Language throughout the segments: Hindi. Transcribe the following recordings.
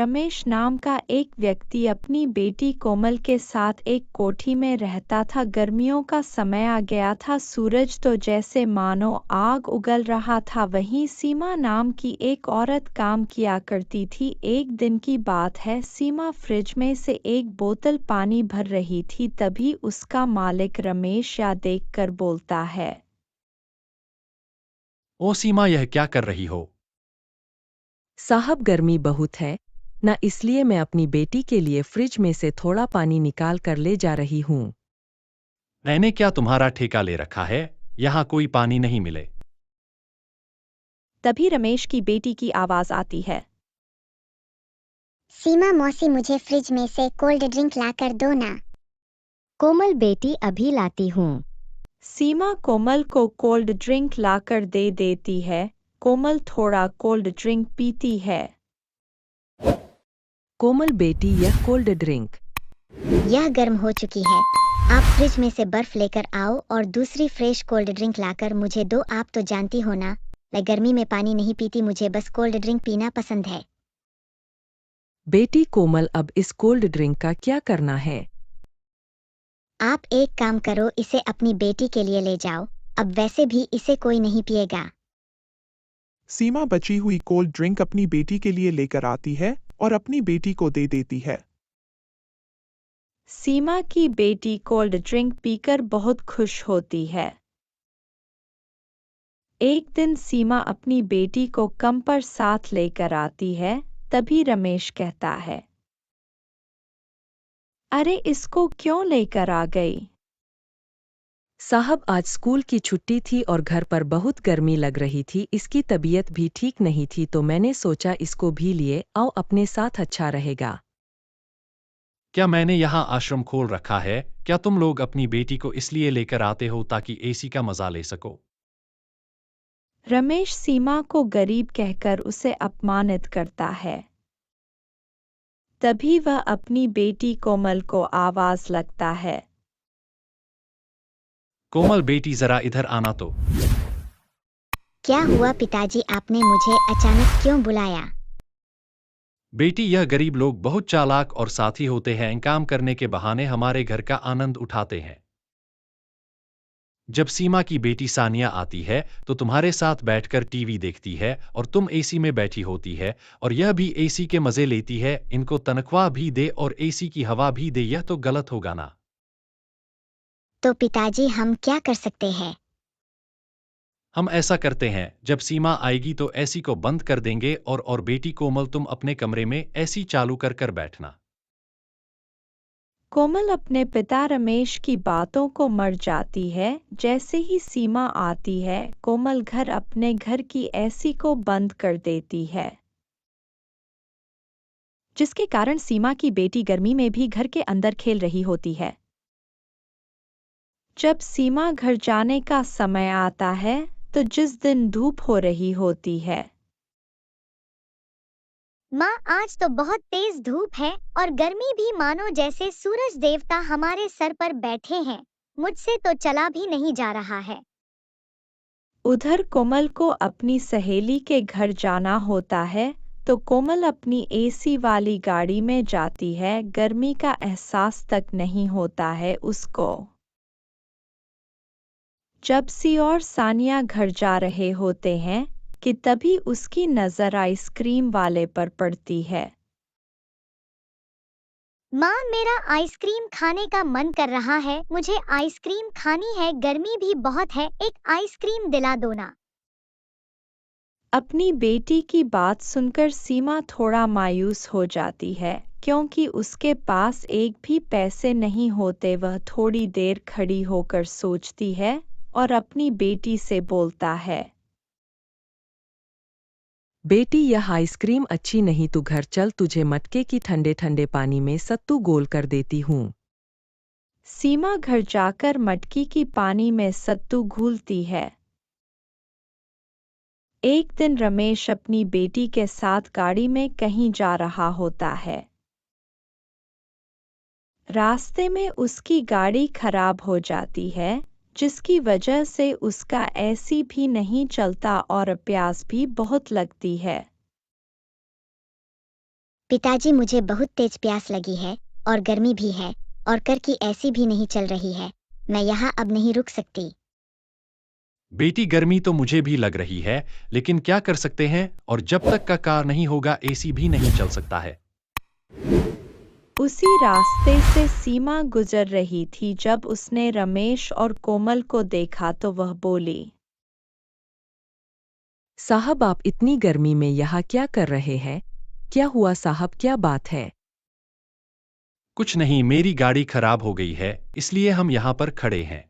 रमेश नाम का एक व्यक्ति अपनी बेटी कोमल के साथ एक कोठी में रहता था। गर्मियों का समय आ गया था। सूरज तो जैसे मानो आग उगल रहा था। वहीं सीमा नाम की एक औरत काम किया करती थी। एक दिन की बात है, सीमा फ्रिज में से एक बोतल पानी भर रही थी। तभी उसका मालिक रमेश या देखकर बोलता है, ओ सीमा, यह क्या कर रही हो? साहब, गर्मी बहुत है ना, इसलिए मैं अपनी बेटी के लिए फ्रिज में से थोड़ा पानी निकाल कर ले जा रही हूँ। मैंने क्या तुम्हारा ठेका ले रखा है? यहाँ कोई पानी नहीं मिले। तभी रमेश की बेटी की आवाज आती है, सीमा मौसी, मुझे फ्रिज में से कोल्ड ड्रिंक ला कर दो ना। कोमल बेटी, अभी लाती हूँ। सीमा कोमल को कोल्ड ड्रिंक लाकर दे देती है। कोमल थोड़ा कोल्ड ड्रिंक पीती है। कोमल बेटी, यह कोल्ड ड्रिंक। यह गर्म हो चुकी है। आप फ्रिज में से बर्फ लेकर आओ और दूसरी फ्रेश कोल्ड ड्रिंक लाकर मुझे दो। आप तो जानती हो ना, मैं गर्मी में पानी नहीं पीती, मुझे बस कोल्ड ड्रिंक पीना पसंद है। बेटी कोमल, अब इस कोल्ड ड्रिंक का क्या करना है? आप एक काम करो, इसे अपनी बेटी के लिए ले जाओ। अब वैसे भी इसे कोई नहीं पिएगा। सीमा बची हुई कोल्ड ड्रिंक अपनी बेटी के लिए लेकर आती है और अपनी बेटी को दे देती है। सीमा की बेटी कोल्ड ड्रिंक पीकर बहुत खुश होती है। एक दिन सीमा अपनी बेटी को कम पर साथ लेकर आती है। तभी रमेश कहता है, अरे, इसको क्यों लेकर आ गई? साहब, आज स्कूल की छुट्टी थी और घर पर बहुत गर्मी लग रही थी। इसकी तबीयत भी ठीक नहीं थी, तो मैंने सोचा इसको भी लिए आओ अपने साथ, अच्छा रहेगा। क्या मैंने यहाँ आश्रम खोल रखा है? क्या तुम लोग अपनी बेटी को इसलिए लेकर आते हो ताकि एसी का मजा ले सको? रमेश सीमा को गरीब कहकर उसे अपमानित करता है। तभी वह अपनी बेटी कोमल को आवाज लगता है, कोमल बेटी, जरा इधर आना तो। क्या हुआ पिताजी, आपने मुझे अचानक क्यों बुलाया? बेटी, यह गरीब लोग बहुत चालाक और साथी होते हैं। काम करने के बहाने हमारे घर का आनंद उठाते हैं। जब सीमा की बेटी सानिया आती है तो तुम्हारे साथ बैठकर टीवी देखती है और तुम एसी में बैठी होती है और यह भी एसी के मजे लेती है। इनको तनख्वाह भी दे और एसी की हवा भी दे, यह तो गलत होगा ना? तो पिताजी, हम क्या कर सकते हैं? हम ऐसा करते हैं, जब सीमा आएगी तो एसी को बंद कर देंगे और बेटी कोमल, तुम अपने कमरे में एसी चालू कर बैठना। कोमल अपने पिता रमेश की बातों को मर जाती है। जैसे ही सीमा आती है, कोमल अपने घर की एसी को बंद कर देती है, जिसके कारण सीमा की बेटी गर्मी में भी घर के अंदर खेल रही होती है। जब सीमा घर जाने का समय आता है, तो जिस दिन धूप हो रही होती है, माँ, आज तो बहुत तेज धूप है और गर्मी भी, मानो जैसे सूरज देवता हमारे सर पर बैठे हैं। मुझसे तो चला भी नहीं जा रहा है। उधर कोमल को अपनी सहेली के घर जाना होता है, तो कोमल अपनी एसी वाली गाड़ी में जाती है। गर्मी का एहसास तक नहीं होता है उसको। जब सी और सानिया घर जा रहे होते हैं कि तभी उसकी नजर आइसक्रीम वाले पर पड़ती है। माँ, मेरा आइसक्रीम खाने का मन कर रहा है, मुझे आइसक्रीम खानी है, गर्मी भी बहुत है, एक आइसक्रीम दिला दो ना। अपनी बेटी की बात सुनकर सीमा थोड़ा मायूस हो जाती है, क्योंकि उसके पास एक भी पैसे नहीं होते। वह थोड़ी देर खड़ी होकर सोचती है और अपनी बेटी से बोलता है, बेटी, यह आइसक्रीम अच्छी नहीं, तू घर चल, तुझे मटके की ठंडे ठंडे पानी में सत्तू घोल कर देती हूँ। सीमा घर जाकर मटकी की पानी में सत्तू घोलती है। एक दिन रमेश अपनी बेटी के साथ गाड़ी में कहीं जा रहा होता है। रास्ते में उसकी गाड़ी खराब हो जाती है, जिसकी वजह से उसका एसी भी नहीं चलता और प्यास भी बहुत लगती है। पिताजी, मुझे बहुत तेज प्यास लगी है और गर्मी भी है और कर की ऐसी भी नहीं चल रही है। मैं यहाँ अब नहीं रुक सकती। बेटी, गर्मी तो मुझे भी लग रही है, लेकिन क्या कर सकते हैं, और जब तक का कार नहीं होगा एसी भी नहीं चल सकता है। उसी रास्ते से सीमा गुजर रही थी। जब उसने रमेश और कोमल को देखा तो वह बोली, साहब, आप इतनी गर्मी में यहाँ क्या कर रहे हैं? क्या हुआ साहब, क्या बात है? कुछ नहीं, मेरी गाड़ी खराब हो गई है, इसलिए हम यहाँ पर खड़े हैं।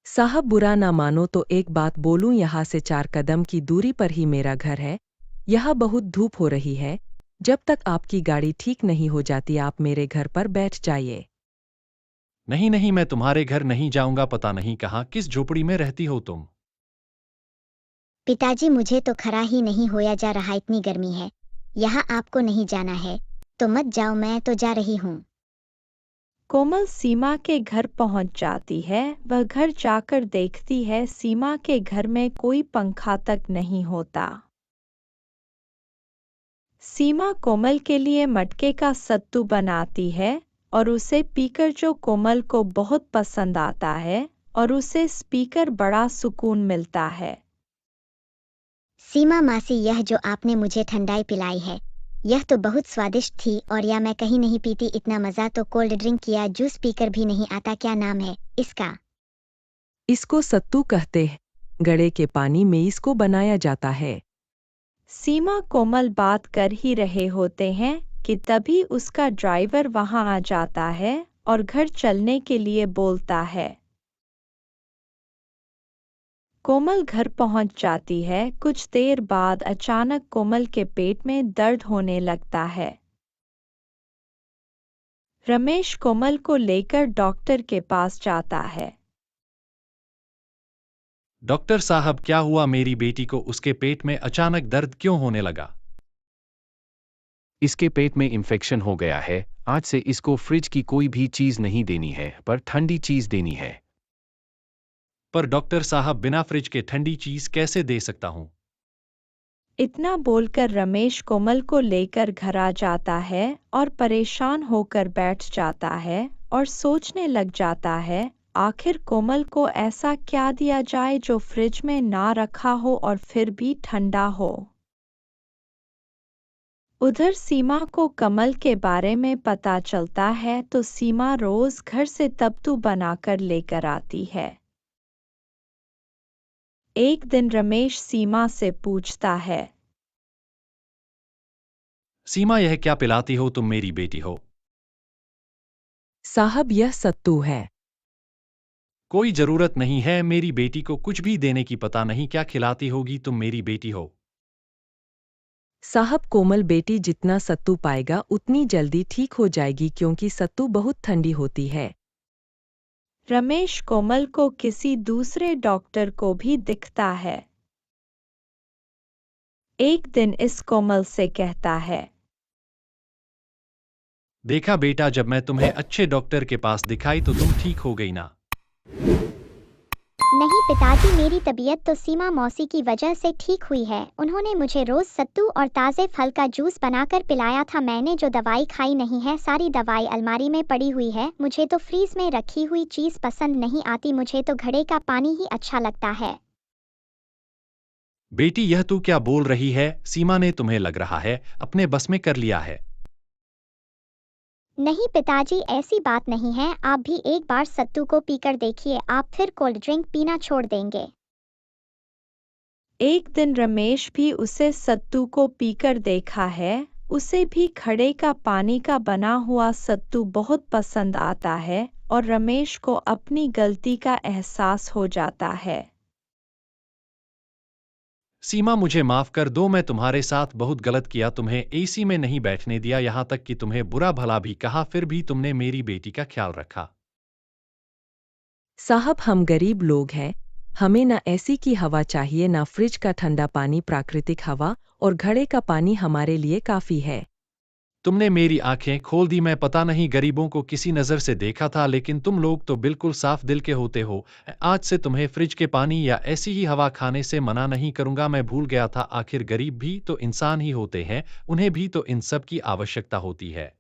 साहब, बुरा ना मानो तो एक बात बोलूं, यहाँ से 4 कदम की दूरी पर ही मेरा घर है। यहाँ बहुत धूप हो रही है। जब तक आपकी गाड़ी ठीक नहीं हो जाती आप मेरे घर पर बैठ जाइए। नहीं नहीं, मैं तुम्हारे घर नहीं जाऊंगा। पता नहीं कहाँ किस झोपड़ी में रहती हो तुम। पिताजी, मुझे तो खड़ा ही नहीं होया जा रहा, इतनी गर्मी है। यहाँ आपको नहीं जाना है तो मत जाओ, मैं तो जा रही हूँ। कोमल सीमा के घर पहुंच जाती है। वह घर जाकर देखती है सीमा के घर में कोई पंखा तक नहीं होता। सीमा कोमल के लिए मटके का सत्तू बनाती है और उसे पीकर जो कोमल को बहुत पसंद आता है और उसे पीकर बड़ा सुकून मिलता है। सीमा मासी, यह जो आपने मुझे ठंडाई पिलाई है यह तो बहुत स्वादिष्ट थी, और या मैं कहीं नहीं पीती इतना मज़ा तो कोल्ड ड्रिंक या जूस पीकर भी नहीं आता। क्या नाम है इसका? इसको सत्तू कहते हैं। गड़े के पानी में इसको बनाया जाता है। सीमा कोमल बात कर ही रहे होते हैं कि तभी उसका ड्राइवर वहां आ जाता है और घर चलने के लिए बोलता है। कोमल घर पहुंच जाती है। कुछ देर बाद अचानक कोमल के पेट में दर्द होने लगता है। रमेश कोमल को लेकर डॉक्टर के पास जाता है। डॉक्टर साहब, क्या हुआ? मेरी बेटी को उसके पेट में अचानक दर्द क्यों होने लगा? इसके पेट में इन्फेक्शन हो गया है। आज से इसको फ्रिज की कोई भी चीज नहीं देनी है, पर ठंडी चीज देनी है। पर डॉक्टर साहब, बिना फ्रिज के ठंडी चीज कैसे दे सकता हूँ? इतना बोलकर रमेश कोमल को लेकर घर आ जाता है और परेशान होकर बैठ जाता है और सोचने लग जाता है आखिर कोमल को ऐसा क्या दिया जाए जो फ्रिज में ना रखा हो और फिर भी ठंडा हो। उधर सीमा को कमल के बारे में पता चलता है तो सीमा रोज घर से सत्तू बनाकर लेकर आती है। एक दिन रमेश सीमा से पूछता है, सीमा, यह क्या पिलाती हो तुम? मेरी बेटी हो। साहब, यह सत्तू है। कोई जरूरत नहीं है, मेरी बेटी को कुछ भी देने की। पता नहीं क्या खिलाती होगी तुम। मेरी बेटी हो। साहब, कोमल बेटी जितना सत्तू पाएगा उतनी जल्दी ठीक हो जाएगी, क्योंकि सत्तू बहुत ठंडी होती है। रमेश कोमल को किसी दूसरे डॉक्टर को भी दिखता है। एक दिन इस कोमल से कहता है, देखा बेटा, जब मैं तुम्हें अच्छे डॉक्टर के पास दिखाई तो तुम ठीक हो गई ना? नहीं पिताजी, मेरी तबीयत तो सीमा मौसी की वजह से ठीक हुई है। उन्होंने मुझे रोज सत्तू और ताज़े फल का जूस बनाकर पिलाया था। मैंने जो दवाई खाई नहीं है, सारी दवाई अलमारी में पड़ी हुई है। मुझे तो फ्रीज में रखी हुई चीज़ पसंद नहीं आती, मुझे तो घड़े का पानी ही अच्छा लगता है। बेटी, यह तू क्या बोल रही है? सीमा ने तुम्हें, लग रहा है, अपने बस में कर लिया है। नहीं पिताजी, ऐसी बात नहीं है। आप भी एक बार सत्तू को पीकर देखिए, आप फिर कोल्ड ड्रिंक पीना छोड़ देंगे। एक दिन रमेश भी उसे सत्तू को पीकर देखा है। उसे भी घड़े का पानी का बना हुआ सत्तू बहुत पसंद आता है और रमेश को अपनी गलती का एहसास हो जाता है। सीमा, मुझे माफ कर दो, मैं तुम्हारे साथ बहुत गलत किया। तुम्हें एसी में नहीं बैठने दिया, यहाँ तक कि तुम्हें बुरा भला भी कहा, फिर भी तुमने मेरी बेटी का ख्याल रखा। साहब, हम गरीब लोग हैं। हमें ना एसी की हवा चाहिए, ना फ्रिज का ठंडा पानी। प्राकृतिक हवा और घड़े का पानी हमारे लिए काफी है। तुमने मेरी आंखें खोल दी। मैं पता नहीं गरीबों को किसी नज़र से देखा था, लेकिन तुम लोग तो बिल्कुल साफ दिल के होते हो। आज से तुम्हें फ्रिज के पानी या ऐसी ही हवा खाने से मना नहीं करूंगा। मैं भूल गया था, आखिर गरीब भी तो इंसान ही होते हैं, उन्हें भी तो इन सब की आवश्यकता होती है।